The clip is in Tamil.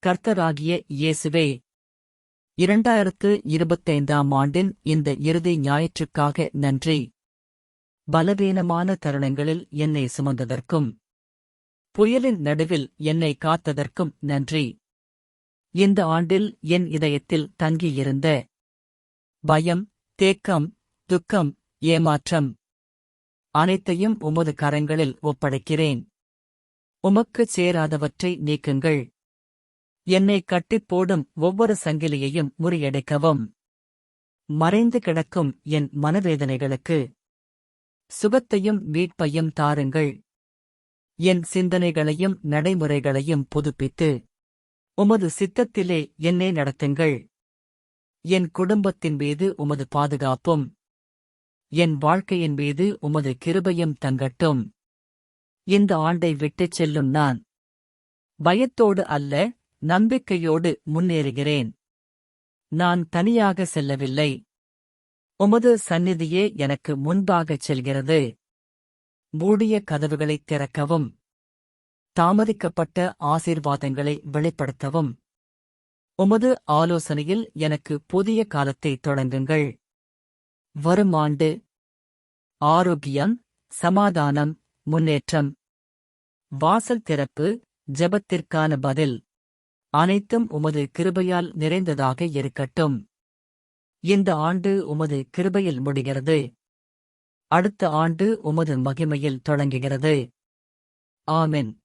கர்த்தராகிய இயேசுவே, 2025ஆம் ஆண்டின் இந்த இறுதி ஞாயிற்றுக்காக நன்றி. பலவீனமான தருணங்களில் என்னை சுமந்ததற்கும் புயலின் நடுவில் என்னை காத்ததற்கும் நன்றி. இந்த ஆண்டில் என் இதயத்தில் தங்கியிருந்த பயம், தேக்கம், துக்கம், ஏமாற்றம் அனைத்தையும் உமது கரங்களில் ஒப்படைக்கிறேன். உமக்குச் சேராதவற்றை நீக்குங்கள். என்னை கட்டிப் போடும் ஒவ்வொரு சங்கிலியையும் முறியடிக்கவும். மறைந்து கிடக்கும் என் மனவேதனைகளுக்கு சுகத்தையும் மீட்பையும் தாருங்கள். என் சிந்தனைகளையும் நடைமுறைகளையும் புதுப்பித்து உமது சித்தத்திலே என்னை நடத்துங்கள். என் குடும்பத்தின் மீது உமது பாதுகாப்பும் என் வாழ்க்கையின் மீது உமது கிருபையும் தங்கட்டும். இந்த ஆண்டை விட்டுச் செல்லும் நான் பயத்தோடு அல்ல, நம்பிக்கையோடு முன்னேறுகிறேன். நான் தனியாக செல்லவில்லை. உமது சந்நிதியே எனக்கு முன்பாகச் செல்கிறது. மூடிய கதவுகளைத் திறக்கவும், தாமதிக்கப்பட்ட ஆசீர்வாதங்களை வெளிப்படுத்தவும், உமது ஆலோசனையில் எனக்கு புதிய காலத்தைத் தொடங்குங்கள். வரும் ஆண்டு ஆரோக்கியம், சமாதானம், முன்னேற்றம், வாசல் திறப்பு, ஜெபத்திற்கான பதில் அனைத்தும் உமது கிருபையால் நிறைந்ததாக இருக்கட்டும். இந்த ஆண்டு உமது கிருபையில் முடிகிறது. அடுத்த ஆண்டு உமது மகிமையில் தொடங்குகிறது. ஆமென்.